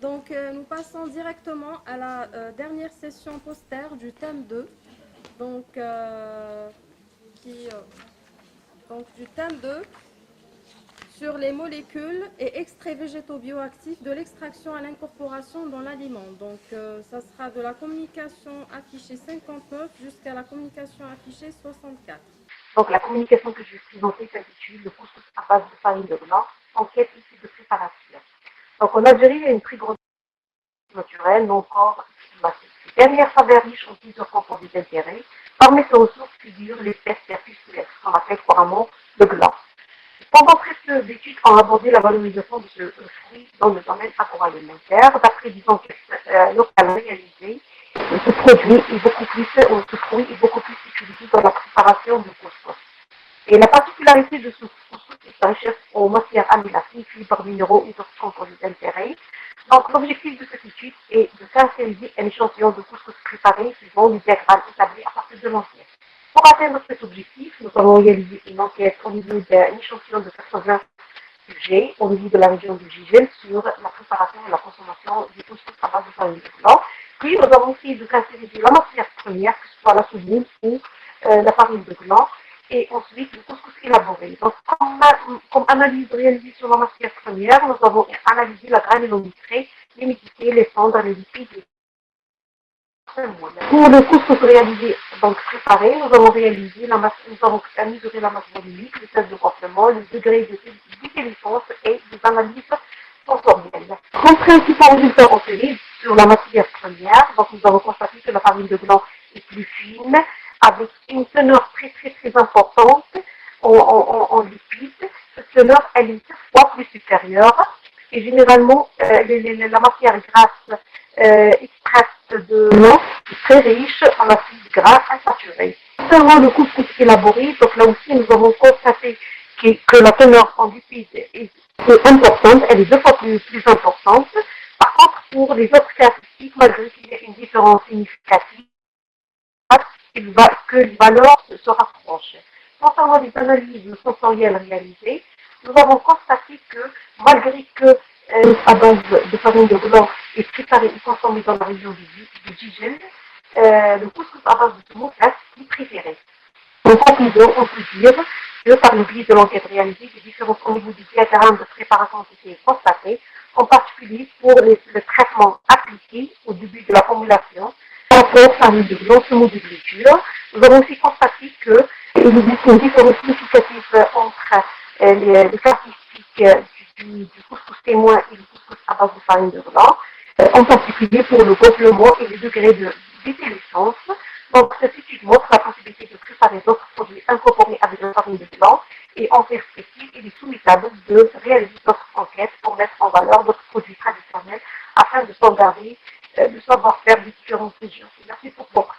Donc, nous passons directement à la dernière session poster du thème 2. Donc, qui, euh, du thème 2 sur les molécules et extraits végétaux bioactifs de l'extraction à l'incorporation dans l'aliment. Donc, ça sera de la communication affichée 59 jusqu'à la communication affichée 64. Donc, la communication que je vais présenter s'intitule le couscous à base de farine de blanc, enquête ici de préparation. Donc, en Algérie, il y a une très grande naturelle, non encore exploitée. Cette dernière s'avère riche en plusieurs composés d'intérêt. Parmi ces ressources figurent les perfusculaires, ce qu'on appelle couramment le gland. Pendant très peu d'études ont abordé la valorisation de ce fruit dans le domaine agroalimentaire. D'après des enquêtes locales réalisées, ce produit est beaucoup plus, ce fruit est beaucoup plus utilisé dans la préparation du couscous. Et la particularité de ce couscous est sa richesse en matières aminoacides, fibres, minéraux et d'autres composés d'intérêt. Donc, l'objectif de cette étude est de caractériser un échantillon de couscous préparé suivant les diagrammes établis à partir de l'ancien. Pour atteindre cet objectif, nous avons réalisé une enquête au niveau d'un échantillon de 80 sujets au niveau de la région du Gigel sur la préparation et la consommation du couscous à base de farine de blanc. Puis, nous avons essayé de caractériser la matière première, que ce soit la soudine ou la farine de blanc, et ensuite le couscous élaboré. Donc, comme analyse réalisée sur la matière première, nous avons analysé la granulométrie, l'humidité, les cendres, les lipides. Pour le couscous réalisé, donc préparé, nous avons mesuré la masse volumique, le test de gonflement, le degré de déliquescence et des analyses sensorielles. Comme principal résultat obtenu sur la matière première, donc nous avons constaté que la farine de blanc est plus fine, avec une teneur très importante en lipides. Cette teneur, elle est 7 fois plus supérieure. Et généralement, la matière grasse extraite de l'eau est très riche en acides gras insaturés. Concernant le couscous élaboré, donc là aussi, nous avons constaté que la teneur en lipides est importante, elle est 2 fois plus importante. Par contre, pour les autres caractéristiques, malgré qu'il y ait une différence significative, que les valeurs se rapprochent. Concernant les analyses sensorielles réalisées, nous avons constaté que malgré que à base de farine de blanc est préparé et consommé dans la région du Gigel, le couscous à base de semoule est préféré. En conclusion, on peut dire que par le biais de l'enquête réalisée, des différences au niveau du diagramme de préparation ont été constatées, en particulier pour le traitement appliqué au début de la formulation, rapport farine de blanc, semoule de gluture. Nous avons aussi constaté qu'il existe une différence significative entre les caractéristiques du couscous témoin et le couscous à base de farine de blanc, en particulier pour le gonflement et le degré de détélescence. Donc, cette étude montre la possibilité de préparer d'autres produits incorporés avec la farine de blanc et en perspective, il est souhaitable de réaliser d'autres enquêtes pour mettre en valeur d'autres produits traditionnels afin de sauvegarder le savoir-faire des différentes régions. Merci pour votre